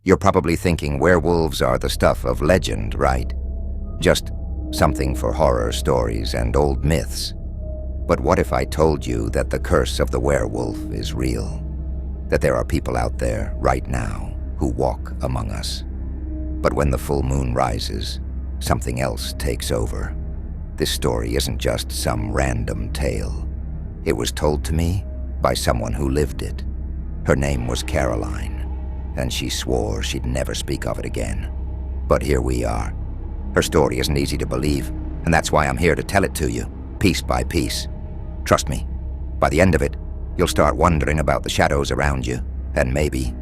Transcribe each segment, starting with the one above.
You're probably thinking werewolves are the stuff of legend, right? Just something for horror stories and old myths. But what if I told you that the curse of the werewolf is real? That there are people out there, right now, who walk among us. But when the full moon rises, something else takes over. This story isn't just some random tale. It was told to me by someone who lived it. Her name was Caroline, and she swore she'd never speak of it again. But here we are. Her story isn't easy to believe, and that's why I'm here to tell it to you, piece by piece. Trust me, by the end of it, you'll start wondering about the shadows around you, and maybe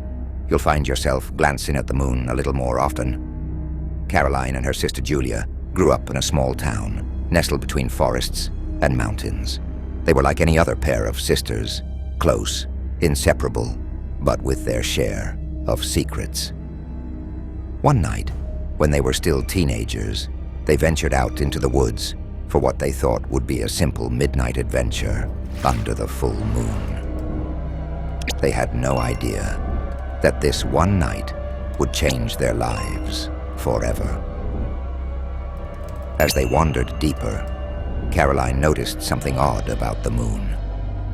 you'll find yourself glancing at the moon a little more often. Caroline and her sister Julia grew up in a small town, nestled between forests and mountains. They were like any other pair of sisters, close, inseparable, but with their share of secrets. One night, when they were still teenagers, they ventured out into the woods for what they thought would be a simple midnight adventure under the full moon. They had no idea that this one night would change their lives forever. As they wandered deeper, Caroline noticed something odd about the moon.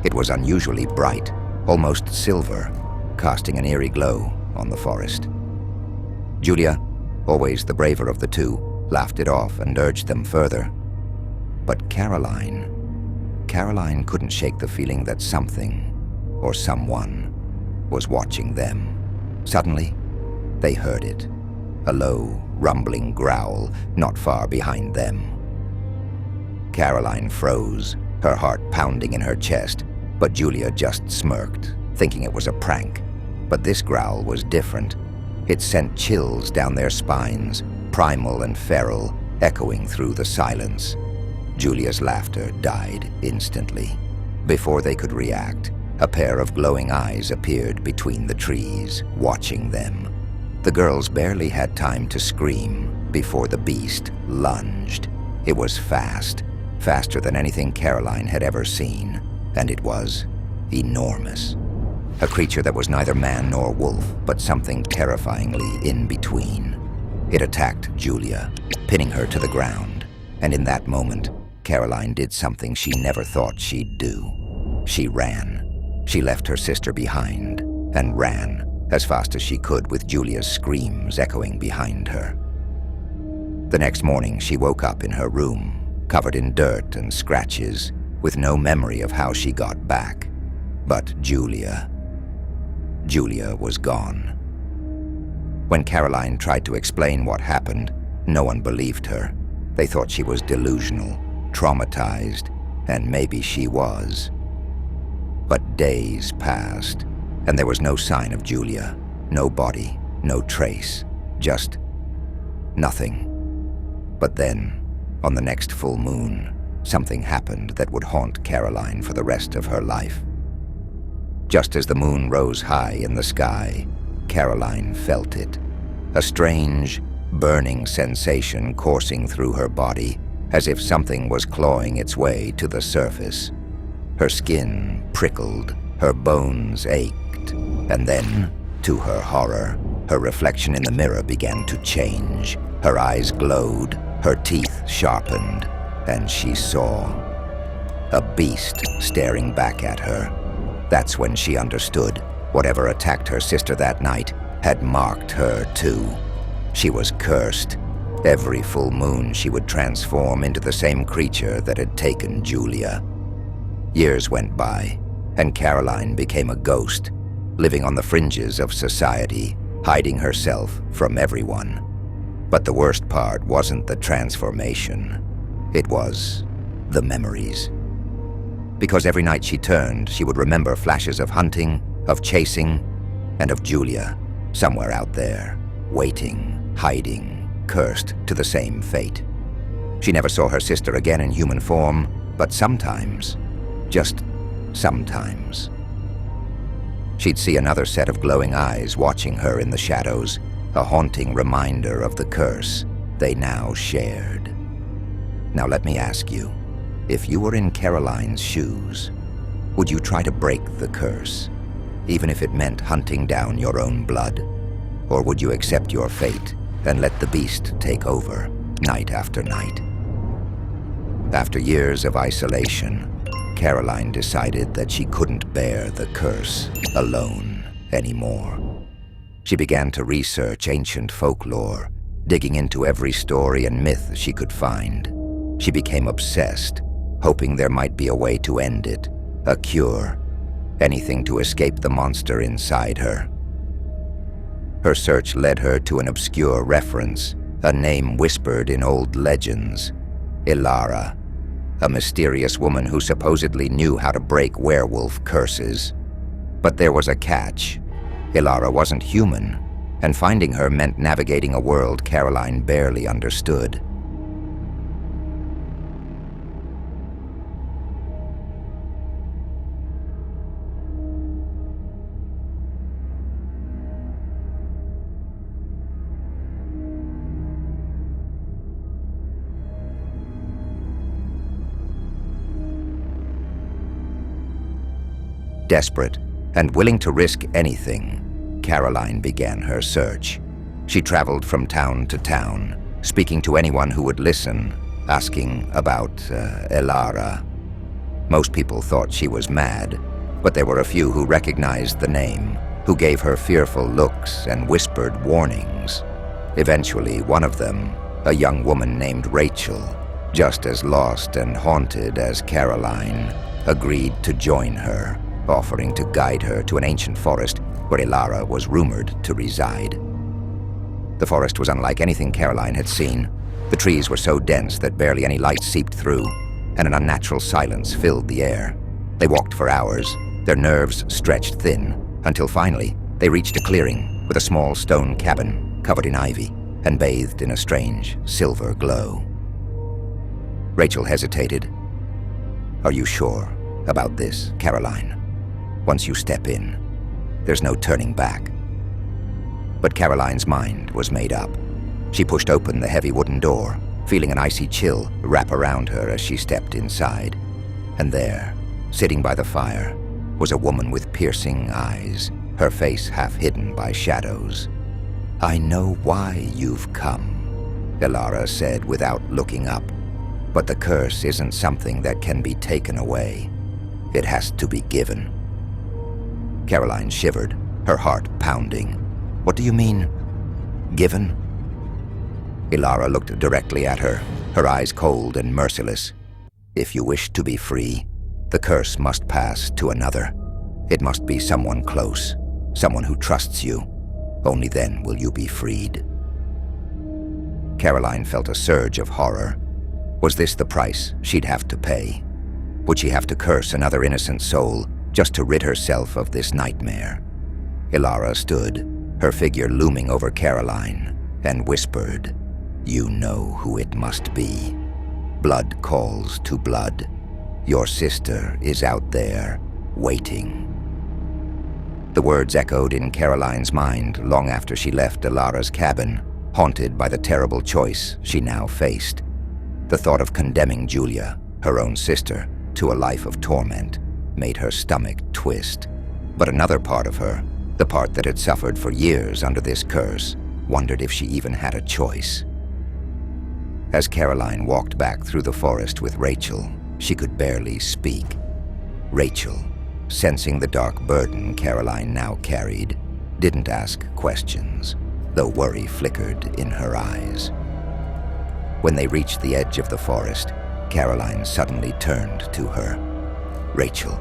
It was unusually bright, almost silver, casting an eerie glow on the forest. Julia, always the braver of the two, laughed it off and urged them further. But Caroline couldn't shake the feeling that something, or someone, was watching them. Suddenly, they heard it, a low, rumbling growl not far behind them. Caroline froze, her heart pounding in her chest, but Julia just smirked, thinking it was a prank. But this growl was different. It sent chills down their spines, primal and feral, echoing through the silence. Julia's laughter died instantly. Before they could react, a pair of glowing eyes appeared between the trees, watching them. The girls barely had time to scream before the beast lunged. It was fast, faster than anything Caroline had ever seen, and it was enormous. A creature that was neither man nor wolf, but something terrifyingly in between. It attacked Julia, pinning her to the ground, and in that moment, Caroline did something she never thought she'd do. She ran. She left her sister behind, and ran as fast as she could with Julia's screams echoing behind her. The next morning, she woke up in her room, covered in dirt and scratches, with no memory of how she got back. But Julia was gone. When Caroline tried to explain what happened, no one believed her. They thought she was delusional, traumatized, and maybe she was. But days passed, and there was no sign of Julia, no body, no trace, just nothing. But then, on the next full moon, something happened that would haunt Caroline for the rest of her life. Just as the moon rose high in the sky, Caroline felt it. A strange, burning sensation coursing through her body, as if something was clawing its way to the surface. Her skin prickled, her bones ached, and then, to her horror, her reflection in the mirror began to change. Her eyes glowed, her teeth sharpened, and she saw a beast staring back at her. That's when she understood whatever attacked her sister that night had marked her too. She was cursed. Every full moon she would transform into the same creature that had taken Julia. Years went by, and Caroline became a ghost, living on the fringes of society, hiding herself from everyone. But the worst part wasn't the transformation. It was the memories. Because every night she turned, she would remember flashes of hunting, of chasing, and of Julia, somewhere out there, waiting, hiding, cursed to the same fate. She never saw her sister again in human form, but sometimes, just sometimes, she'd see another set of glowing eyes watching her in the shadows, a haunting reminder of the curse they now shared. Now let me ask you, if you were in Caroline's shoes, would you try to break the curse, even if it meant hunting down your own blood? Or would you accept your fate and let the beast take over, night after night? After years of isolation, Caroline decided that she couldn't bear the curse alone anymore. She began to research ancient folklore, digging into every story and myth she could find. She became obsessed, hoping there might be a way to end it, a cure, anything to escape the monster inside her. Her search led her to an obscure reference, a name whispered in old legends: Ilara, a mysterious woman who supposedly knew how to break werewolf curses. But there was a catch. Ilara wasn't human, and finding her meant navigating a world Caroline barely understood. Desperate and willing to risk anything, Caroline began her search. She traveled from town to town, speaking to anyone who would listen, asking about Ilara. Most people thought she was mad, but there were a few who recognized the name, who gave her fearful looks and whispered warnings. Eventually, one of them, a young woman named Rachel, just as lost and haunted as Caroline, agreed to join her, offering to guide her to an ancient forest where Ilara was rumored to reside. The forest was unlike anything Caroline had seen. The trees were so dense that barely any light seeped through, and an unnatural silence filled the air. They walked for hours, their nerves stretched thin, until finally they reached a clearing with a small stone cabin covered in ivy and bathed in a strange silver glow. Rachel hesitated. "Are you sure about this, Caroline? Once you step in, there's no turning back." But Caroline's mind was made up. She pushed open the heavy wooden door, feeling an icy chill wrap around her as she stepped inside. And there, sitting by the fire, was a woman with piercing eyes, her face half hidden by shadows. "I know why you've come," Ilara said without looking up. "But the curse isn't something that can be taken away. It has to be given." Caroline shivered, her heart pounding. "What do you mean, given?" Ilara looked directly at her, her eyes cold and merciless. "If you wish to be free, the curse must pass to another. It must be someone close, someone who trusts you. Only then will you be freed." Caroline felt a surge of horror. Was this the price she'd have to pay? Would she have to curse another innocent soul just to rid herself of this nightmare? Ilara stood, her figure looming over Caroline, and whispered, "You know who it must be. Blood calls to blood. Your sister is out there, waiting." The words echoed in Caroline's mind long after she left Ilara's cabin, haunted by the terrible choice she now faced. The thought of condemning Julia, her own sister, to a life of torment made her stomach twist. But another part of her, the part that had suffered for years under this curse, wondered if she even had a choice. As Caroline walked back through the forest with Rachel, she could barely speak. Rachel, sensing the dark burden Caroline now carried, didn't ask questions, though worry flickered in her eyes. When they reached the edge of the forest, Caroline suddenly turned to her. "Rachel,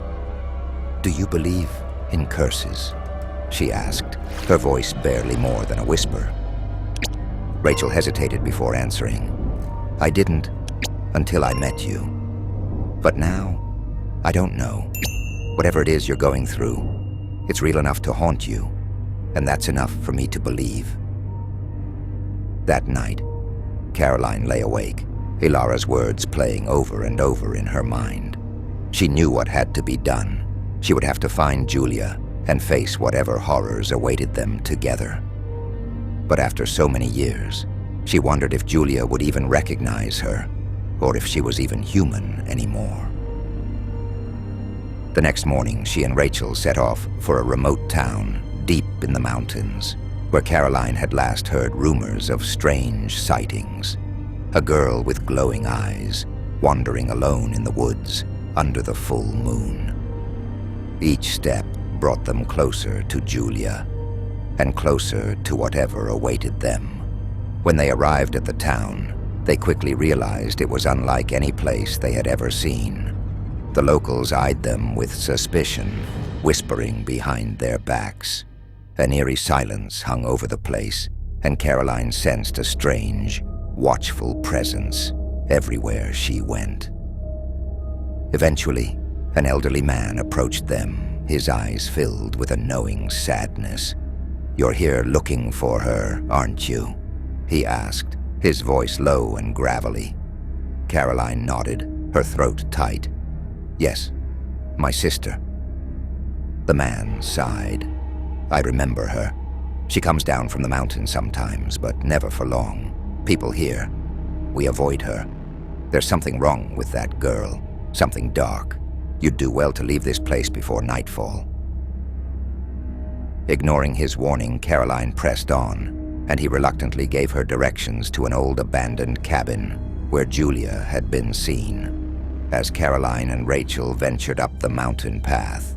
do you believe in curses?" she asked, her voice barely more than a whisper. Rachel hesitated before answering. "I didn't until I met you. But now, I don't know. Whatever it is you're going through, it's real enough to haunt you, and that's enough for me to believe." That night, Caroline lay awake, Ilara's words playing over and over in her mind. She knew what had to be done. She would have to find Julia and face whatever horrors awaited them together. But after so many years, she wondered if Julia would even recognize her, or if she was even human anymore. The next morning, she and Rachel set off for a remote town deep in the mountains. where Caroline had last heard rumors of strange sightings. A girl with glowing eyes, wandering alone in the woods under the full moon. Each step brought them closer to Julia, and closer to whatever awaited them. When they arrived at the town, they quickly realized it was unlike any place they had ever seen. The locals eyed them with suspicion, whispering behind their backs. An eerie silence hung over the place, and Caroline sensed a strange, watchful presence everywhere she went. Eventually, an elderly man approached them, his eyes filled with a knowing sadness. "You're here looking for her, aren't you?" he asked, his voice low and gravelly. Caroline nodded, her throat tight. "Yes, my sister." The man sighed. "I remember her. She comes down from the mountain sometimes, but never for long. People here. We avoid her. There's something wrong with that girl, something dark. You'd do well to leave this place before nightfall." Ignoring his warning, Caroline pressed on, and he reluctantly gave her directions to an old abandoned cabin where Julia had been seen. As Caroline and Rachel ventured up the mountain path,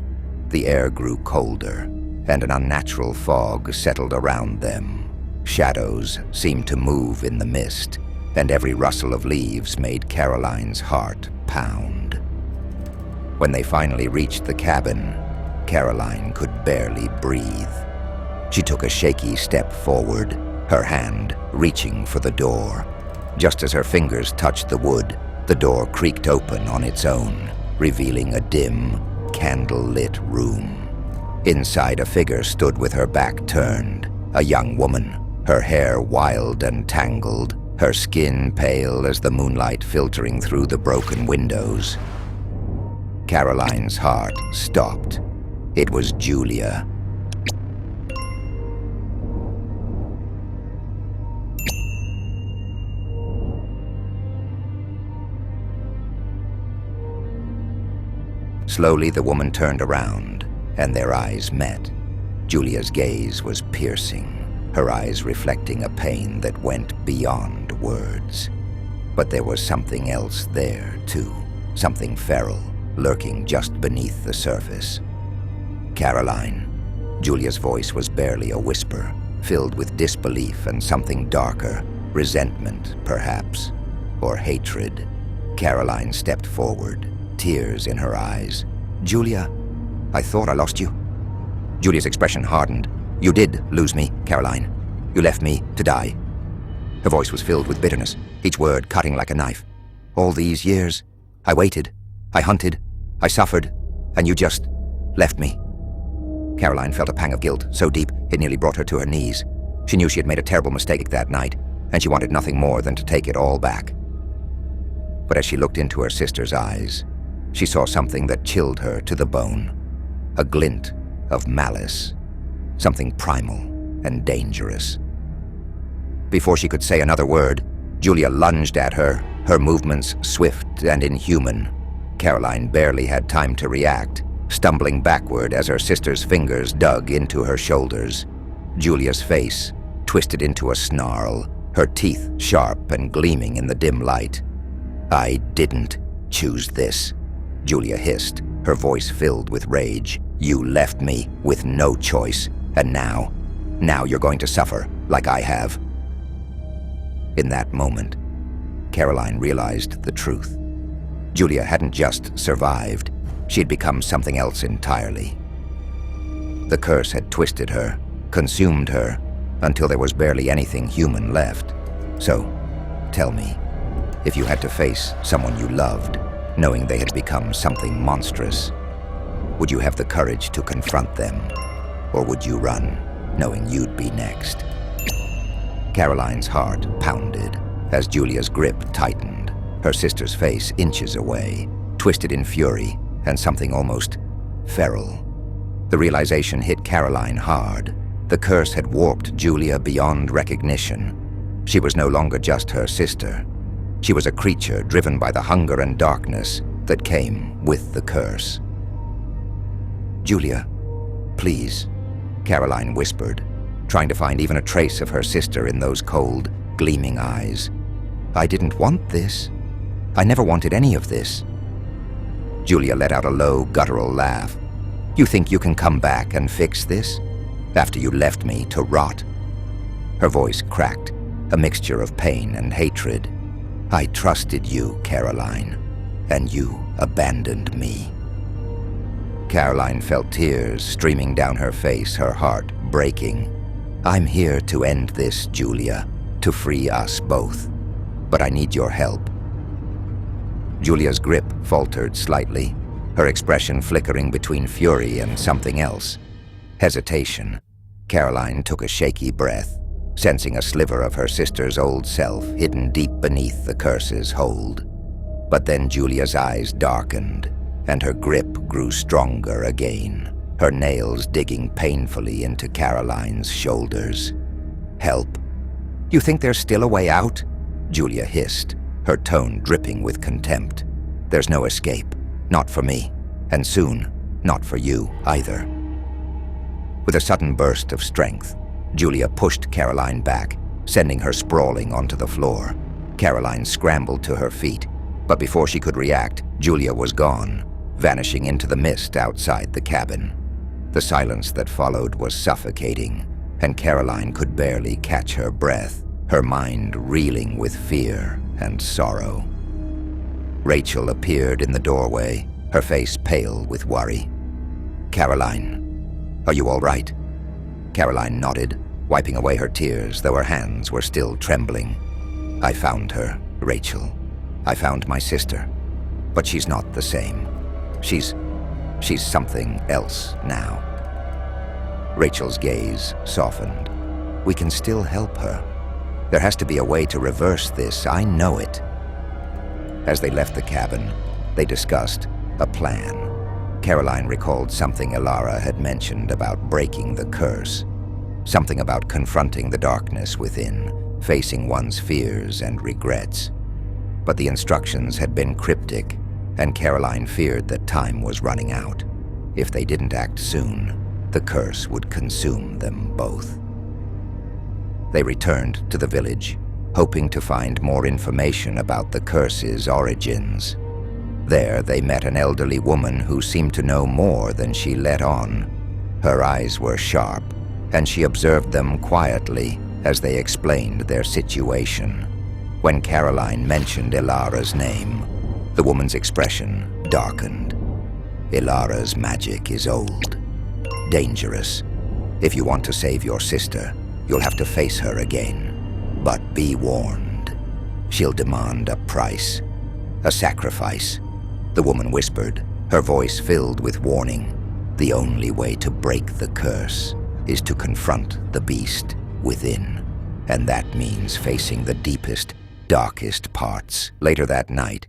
the air grew colder, and an unnatural fog settled around them. Shadows seemed to move in the mist, and every rustle of leaves made Caroline's heart pound. When they finally reached the cabin, Caroline could barely breathe. She took a shaky step forward, her hand reaching for the door. Just as her fingers touched the wood, the door creaked open on its own, revealing a dim, candle-lit room. Inside, a figure stood with her back turned, a young woman, her hair wild and tangled, her skin pale as the moonlight filtering through the broken windows. Caroline's heart stopped. It was Julia. Slowly, the woman turned around, and their eyes met. Julia's gaze was piercing, her eyes reflecting a pain that went beyond words. But there was something else there, too, something feral, lurking just beneath the surface. "Caroline." Julia's voice was barely a whisper, filled with disbelief and something darker, resentment, perhaps, or hatred. Caroline stepped forward, tears in her eyes. "Julia, I thought I lost you." Julia's expression hardened. "You did lose me, Caroline. You left me to die." Her voice was filled with bitterness, each word cutting like a knife. "All these years, I waited, I hunted, I suffered, and you just left me." Caroline felt a pang of guilt, so deep it nearly brought her to her knees. She knew she had made a terrible mistake that night, and she wanted nothing more than to take it all back. But as she looked into her sister's eyes, she saw something that chilled her to the bone. A glint of malice, something primal and dangerous. Before she could say another word, Julia lunged at her, her movements swift and inhuman. Caroline barely had time to react, stumbling backward as her sister's fingers dug into her shoulders. Julia's face twisted into a snarl, her teeth sharp and gleaming in the dim light. "I didn't choose this," Julia hissed, her voice filled with rage. "You left me with no choice, and now you're going to suffer like I have." In that moment, Caroline realized the truth. Julia hadn't just survived, she'd become something else entirely. The curse had twisted her, consumed her, until there was barely anything human left. So, tell me, if you had to face someone you loved, knowing they had become something monstrous, would you have the courage to confront them? Or would you run, knowing you'd be next? Caroline's heart pounded as Julia's grip tightened, her sister's face inches away, twisted in fury and something almost feral. The realization hit Caroline hard. The curse had warped Julia beyond recognition. She was no longer just her sister. She was a creature driven by the hunger and darkness that came with the curse. "Julia, please," Caroline whispered, trying to find even a trace of her sister in those cold, gleaming eyes. I didn't want this. I never wanted any of this. Julia let out a low, guttural laugh. You think you can come back and fix this? After you left me to rot? Her voice cracked, a mixture of pain and hatred. I trusted you, Caroline, and you abandoned me. Caroline felt tears streaming down her face, her heart breaking. I'm here to end this, Julia, to free us both. But I need your help. Julia's grip faltered slightly, her expression flickering between fury and something else. Hesitation. Caroline took a shaky breath, sensing a sliver of her sister's old self hidden deep beneath the curse's hold. But then Julia's eyes darkened, and her grip grew stronger again, her nails digging painfully into Caroline's shoulders. Help? You think there's still a way out? Julia hissed, her tone dripping with contempt. There's no escape, not for me, and soon, not for you either. With a sudden burst of strength, Julia pushed Caroline back, sending her sprawling onto the floor. Caroline scrambled to her feet, but before she could react, Julia was gone, vanishing into the mist outside the cabin. The silence that followed was suffocating, and Caroline could barely catch her breath, her mind reeling with fear and sorrow. Rachel appeared in the doorway, her face pale with worry. Caroline, are you all right? Caroline nodded, wiping away her tears, though her hands were still trembling. I found her, Rachel. I found my sister. But she's not the same. She's something else now. Rachel's gaze softened. We can still help her. There has to be a way to reverse this, I know it. As they left the cabin, they discussed a plan. Caroline recalled something Ilara had mentioned about breaking the curse. Something about confronting the darkness within, facing one's fears and regrets. But the instructions had been cryptic, and Caroline feared that time was running out. If they didn't act soon, the curse would consume them both. They returned to the village, hoping to find more information about the curse's origins. There they met an elderly woman who seemed to know more than she let on. Her eyes were sharp, and she observed them quietly as they explained their situation. When Caroline mentioned Ilara's name, the woman's expression darkened. Ilara's magic is old, dangerous. If you want to save your sister, you'll have to face her again. But be warned, she'll demand a price, a sacrifice. The woman whispered, her voice filled with warning. The only way to break the curse is to confront the beast within, and that means facing the deepest, darkest parts. Later that night,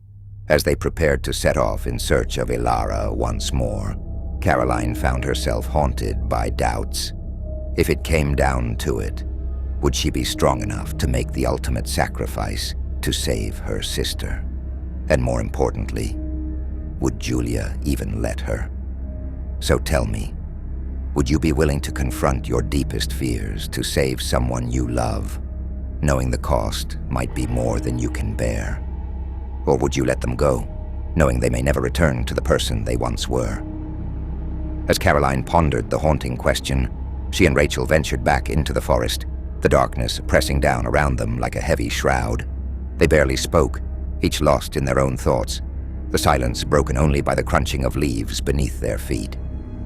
as they prepared to set off in search of Ilara once more, Caroline found herself haunted by doubts. If it came down to it, would she be strong enough to make the ultimate sacrifice to save her sister? And more importantly, would Julia even let her? So tell me, would you be willing to confront your deepest fears to save someone you love, knowing the cost might be more than you can bear? Or would you let them go, knowing they may never return to the person they once were? As Caroline pondered the haunting question, she and Rachel ventured back into the forest, the darkness pressing down around them like a heavy shroud. They barely spoke, each lost in their own thoughts, the silence broken only by the crunching of leaves beneath their feet.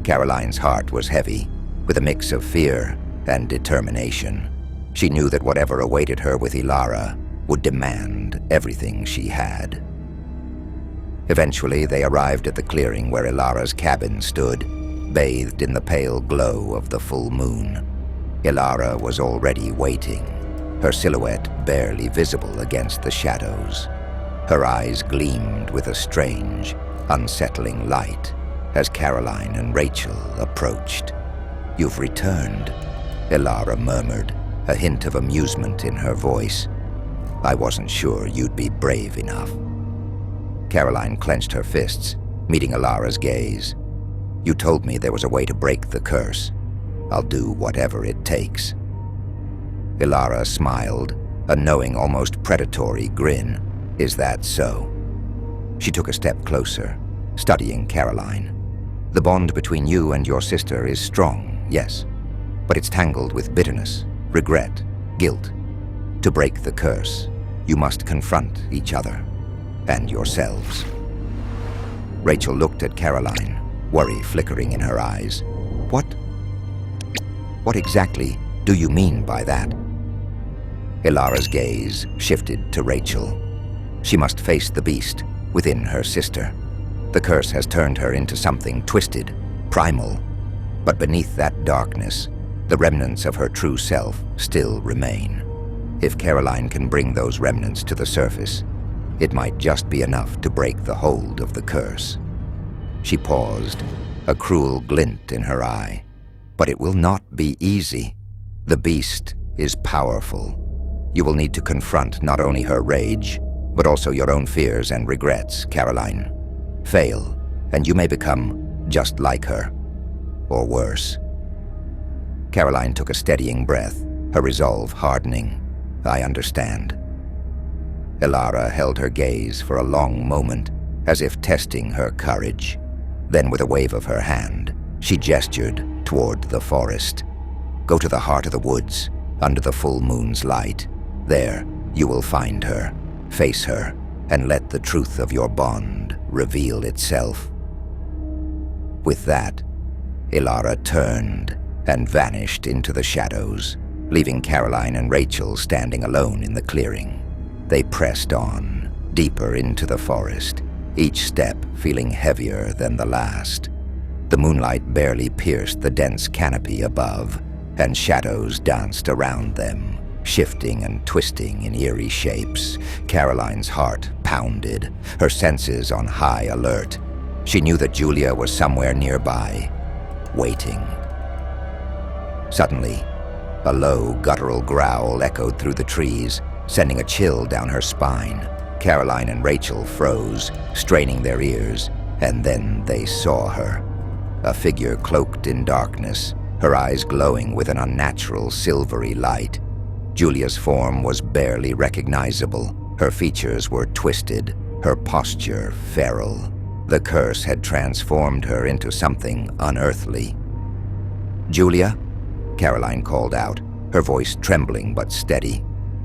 Caroline's heart was heavy, with a mix of fear and determination. She knew that whatever awaited her with Ilara would demand everything she had. Eventually, they arrived at the clearing where Ilara's cabin stood, bathed in the pale glow of the full moon. Ilara was already waiting, her silhouette barely visible against the shadows. Her eyes gleamed with a strange, unsettling light as Caroline and Rachel approached. "You've returned," Ilara murmured, a hint of amusement in her voice. "I wasn't sure you'd be brave enough." Caroline clenched her fists, meeting Ilara's gaze. "You told me there was a way to break the curse. I'll do whatever it takes." Ilara smiled, a knowing, almost predatory grin. Is that so? She took a step closer, studying Caroline. The bond between you and your sister is strong, yes, but it's tangled with bitterness, regret, guilt. To break the curse, you must confront each other and yourselves. Rachel looked at Caroline, worry flickering in her eyes. What exactly do you mean by that? Ilara's gaze shifted to Rachel. She must face the beast within her sister. The curse has turned her into something twisted, primal. But beneath that darkness, the remnants of her true self still remain. If Caroline can bring those remnants to the surface, it might just be enough to break the hold of the curse. She paused, a cruel glint in her eye. But it will not be easy. The beast is powerful. You will need to confront not only her rage, but also your own fears and regrets, Caroline. Fail, and you may become just like her, or worse. Caroline took a steadying breath, her resolve hardening. I understand. Ilara held her gaze for a long moment, as if testing her courage. Then, with a wave of her hand, she gestured toward the forest. Go to the heart of the woods, under the full moon's light. There, you will find her. Face her, and let the truth of your bond reveal itself. With that, Ilara turned and vanished into the shadows, leaving Caroline and Rachel standing alone in the clearing. They pressed on, deeper into the forest, each step feeling heavier than the last. The moonlight barely pierced the dense canopy above, and shadows danced around them, shifting and twisting in eerie shapes. Caroline's heart pounded, her senses on high alert. She knew that Julia was somewhere nearby, waiting. Suddenly, a low, guttural growl echoed through the trees, sending a chill down her spine. Caroline and Rachel froze, straining their ears, and then they saw her. A figure cloaked in darkness, her eyes glowing with an unnatural silvery light. Julia's form was barely recognizable. Her features were twisted, her posture feral. The curse had transformed her into something unearthly. "Julia?" Caroline called out, her voice trembling but steady.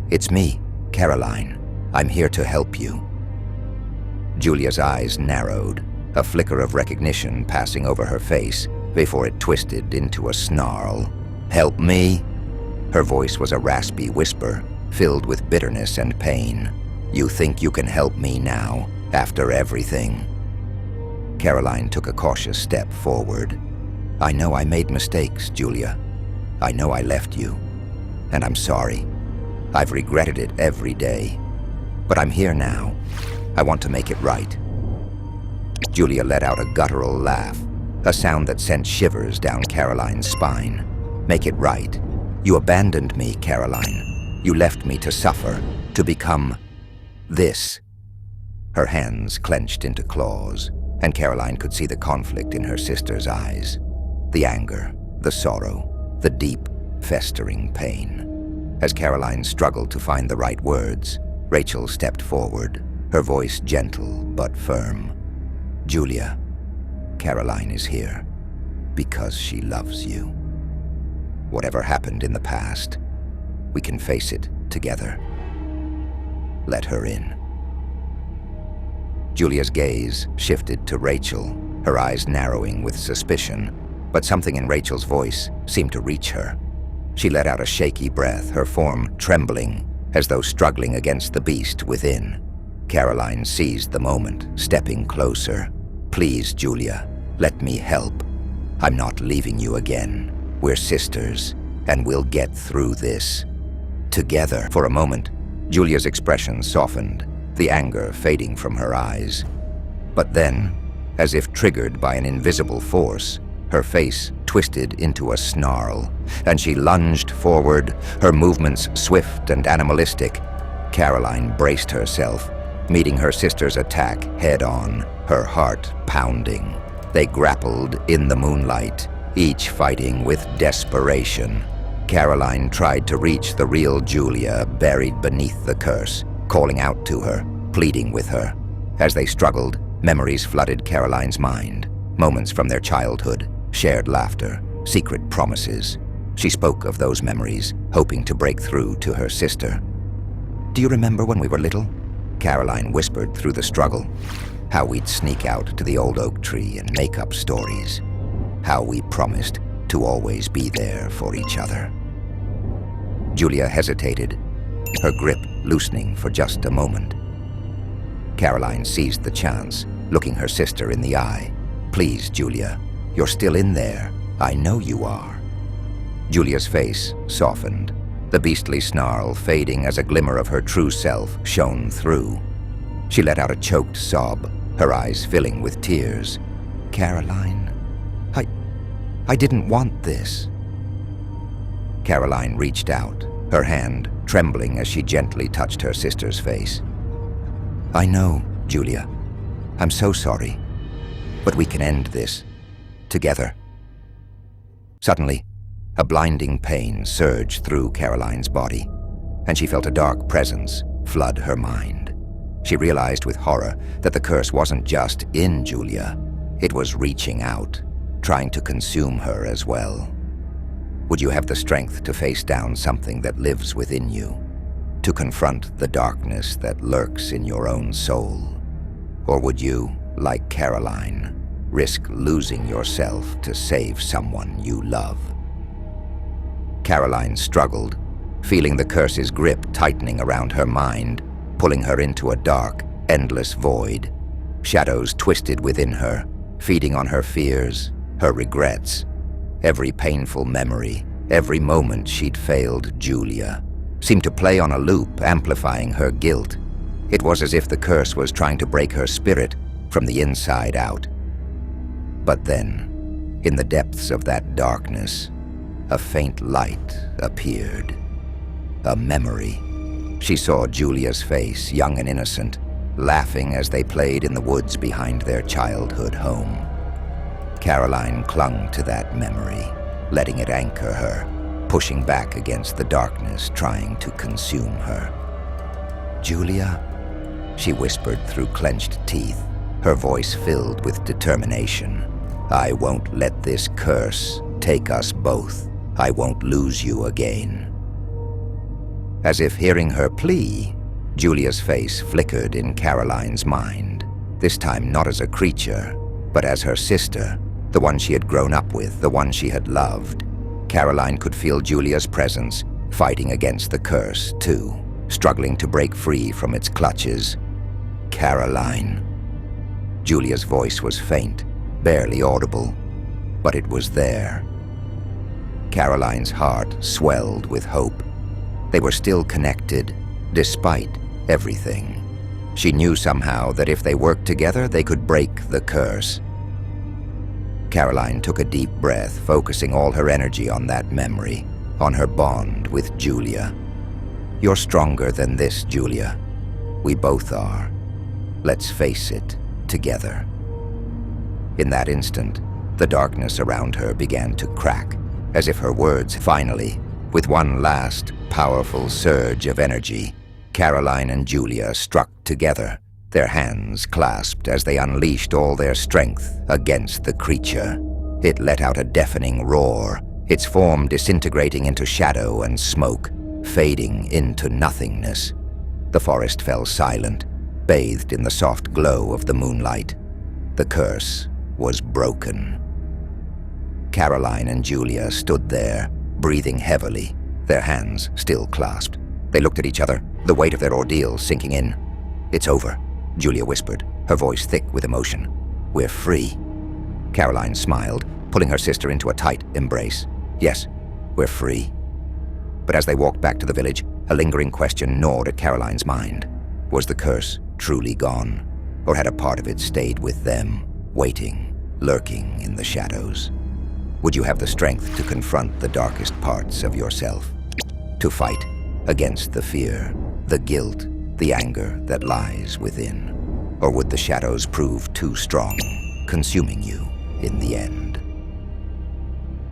"It's me, Caroline. I'm here to help you." Julia's eyes narrowed, a flicker of recognition passing over her face before it twisted into a snarl. "Help me?" Her voice was a raspy whisper, filled with bitterness and pain. "You think you can help me now, after everything?" Caroline took a cautious step forward. "I know I made mistakes, Julia. I know I left you, and I'm sorry. I've regretted it every day. But I'm here now. I want to make it right." Julia let out a guttural laugh, a sound that sent shivers down Caroline's spine. "Make it right. You abandoned me, Caroline. You left me to suffer, to become this." Her hands clenched into claws, and Caroline could see the conflict in her sister's eyes. The anger, the sorrow, the deep, festering pain. As Caroline struggled to find the right words, Rachel stepped forward, her voice gentle but firm. "Julia, Caroline is here because she loves you. Whatever happened in the past, we can face it together. Let her in." Julia's gaze shifted to Rachel, her eyes narrowing with suspicion, but something in Rachel's voice seemed to reach her. She let out a shaky breath, her form trembling, as though struggling against the beast within. Caroline seized the moment, stepping closer. "Please, Julia, let me help. I'm not leaving you again. We're sisters, and we'll get through this together." For a moment, Julia's expression softened, the anger fading from her eyes. But then, as if triggered by an invisible force, her face twisted into a snarl, and she lunged forward, her movements swift and animalistic. Caroline braced herself, meeting her sister's attack head-on, her heart pounding. They grappled in the moonlight, each fighting with desperation. Caroline tried to reach the real Julia buried beneath the curse, calling out to her, pleading with her. As they struggled, memories flooded Caroline's mind. Moments from their childhood, shared laughter, secret promises. She spoke of those memories, hoping to break through to her sister. "Do you remember when we were little?" Caroline whispered through the struggle. "How we'd sneak out to the old oak tree and make up stories. How we promised to always be there for each other." Julia hesitated, her grip loosening for just a moment. Caroline seized the chance, looking her sister in the eye. "Please, Julia, you're still in there. I know you are." Julia's face softened, the beastly snarl fading as a glimmer of her true self shone through. She let out a choked sob, her eyes filling with tears. "Caroline, I didn't want this." Caroline reached out, her hand trembling as she gently touched her sister's face. "I know, Julia. I'm so sorry. But we can end this. Together." Suddenly, a blinding pain surged through Caroline's body, and she felt a dark presence flood her mind. She realized with horror that the curse wasn't just in Julia. It was reaching out, trying to consume her as well. Would you have the strength to face down something that lives within you? To confront the darkness that lurks in your own soul? Or would you, like Caroline, risk losing yourself to save someone you love? Caroline struggled, feeling the curse's grip tightening around her mind, pulling her into a dark, endless void. Shadows twisted within her, feeding on her fears, her regrets. Every painful memory, every moment she'd failed Julia, seemed to play on a loop, amplifying her guilt. It was as if the curse was trying to break her spirit from the inside out. But then, in the depths of that darkness, a faint light appeared. A memory. She saw Julia's face, young and innocent, laughing as they played in the woods behind their childhood home. Caroline clung to that memory, letting it anchor her, pushing back against the darkness, trying to consume her. "Julia," she whispered through clenched teeth, her voice filled with determination. "I won't let this curse take us both. I won't lose you again." As if hearing her plea, Julia's face flickered in Caroline's mind, this time not as a creature, but as her sister, the one she had grown up with, the one she had loved. Caroline could feel Julia's presence, fighting against the curse, too, struggling to break free from its clutches. "Caroline." Julia's voice was faint, barely audible, but it was there. Caroline's heart swelled with hope. They were still connected, despite everything. She knew somehow that if they worked together, they could break the curse. Caroline took a deep breath, focusing all her energy on that memory, on her bond with Julia. "You're stronger than this, Julia. We both are. Let's face it, together." In that instant, the darkness around her began to crack, as if her words finally, with one last, powerful surge of energy, Caroline and Julia struck together, their hands clasped as they unleashed all their strength against the creature. It let out a deafening roar, its form disintegrating into shadow and smoke, fading into nothingness. The forest fell silent, bathed in the soft glow of the moonlight. The curse was broken. Caroline and Julia stood there, breathing heavily, their hands still clasped. They looked at each other, the weight of their ordeal sinking in. "It's over," Julia whispered, her voice thick with emotion. "We're free." Caroline smiled, pulling her sister into a tight embrace. "Yes, we're free." But as they walked back to the village, a lingering question gnawed at Caroline's mind. Was the curse truly gone? Or had a part of it stayed with them, waiting, lurking in the shadows? Would you have the strength to confront the darkest parts of yourself? To fight against the fear, the guilt, the anger that lies within? Or would the shadows prove too strong, consuming you in the end?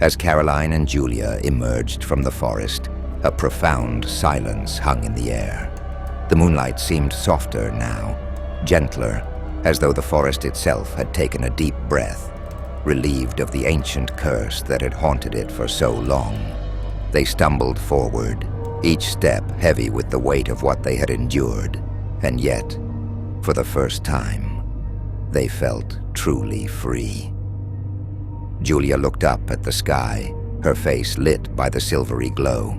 As Caroline and Julia emerged from the forest, a profound silence hung in the air. The moonlight seemed softer now, gentler, as though the forest itself had taken a deep breath, relieved of the ancient curse that had haunted it for so long. They stumbled forward, each step heavy with the weight of what they had endured, and yet, for the first time, they felt truly free. Julia looked up at the sky, her face lit by the silvery glow.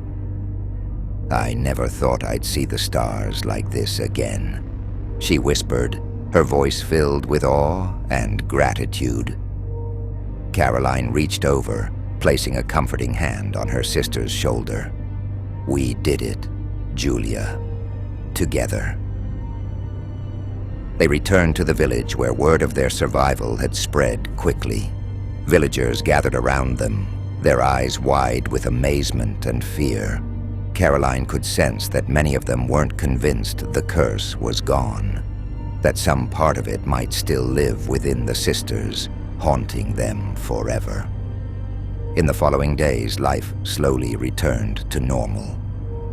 "I never thought I'd see the stars like this again," she whispered, her voice filled with awe and gratitude. Caroline reached over, placing a comforting hand on her sister's shoulder. "We did it, Julia, together." They returned to the village where word of their survival had spread quickly. Villagers gathered around them, their eyes wide with amazement and fear. Caroline could sense that many of them weren't convinced the curse was gone, that some part of it might still live within the sisters, haunting them forever. In the following days, life slowly returned to normal.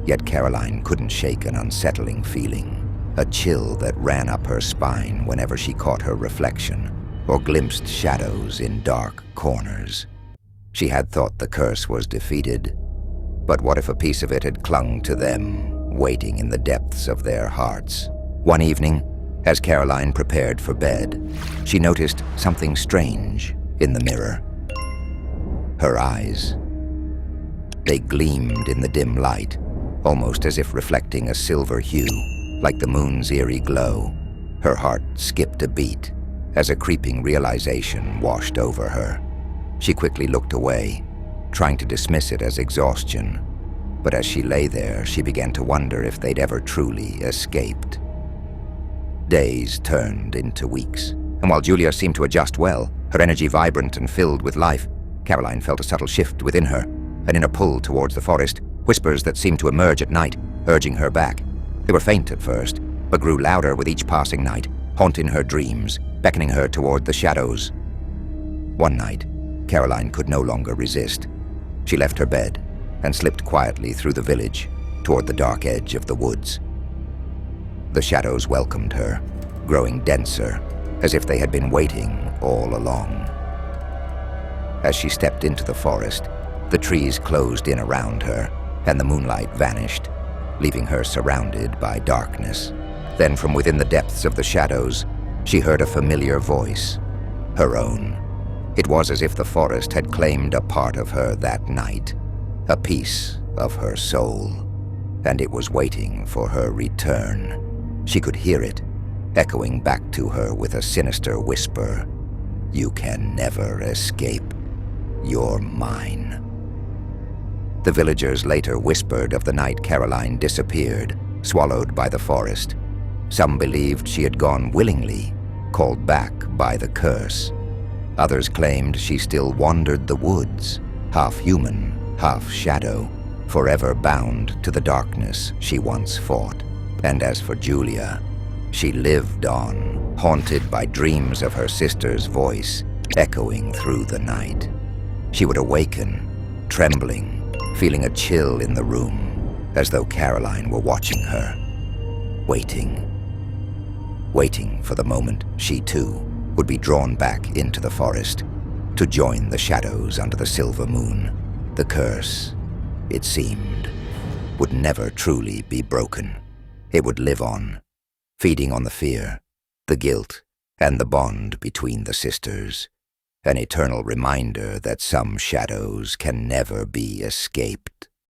Yet Caroline couldn't shake an unsettling feeling, a chill that ran up her spine whenever she caught her reflection or glimpsed shadows in dark corners. She had thought the curse was defeated, but what if a piece of it had clung to them, waiting in the depths of their hearts? One evening, as Caroline prepared for bed, she noticed something strange in the mirror. Her eyes. They gleamed in the dim light, almost as if reflecting a silver hue, like the moon's eerie glow. Her heart skipped a beat as a creeping realization washed over her. She quickly looked away, trying to dismiss it as exhaustion. But as she lay there, she began to wonder if they'd ever truly escaped. Days turned into weeks, and while Julia seemed to adjust well, her energy vibrant and filled with life, Caroline felt a subtle shift within her, an inner pull towards the forest, whispers that seemed to emerge at night, urging her back. They were faint at first, but grew louder with each passing night, haunting her dreams, beckoning her toward the shadows. One night, Caroline could no longer resist. She left her bed and slipped quietly through the village toward the dark edge of the woods. The shadows welcomed her, growing denser, as if they had been waiting all along. As she stepped into the forest, the trees closed in around her, and the moonlight vanished, leaving her surrounded by darkness. Then from within the depths of the shadows, she heard a familiar voice, her own. It was as if the forest had claimed a part of her that night, a piece of her soul, and it was waiting for her return. She could hear it, echoing back to her with a sinister whisper, "You can never escape. You're mine." The villagers later whispered of the night Caroline disappeared, swallowed by the forest. Some believed she had gone willingly, called back by the curse. Others claimed she still wandered the woods, half human, half shadow, forever bound to the darkness she once fought. And as for Julia, she lived on, haunted by dreams of her sister's voice, echoing through the night. She would awaken, trembling, feeling a chill in the room, as though Caroline were watching her, waiting for the moment she too would be drawn back into the forest to join the shadows under the silver moon. The curse, it seemed, would never truly be broken. It would live on, feeding on the fear, the guilt, and the bond between the sisters, an eternal reminder that some shadows can never be escaped.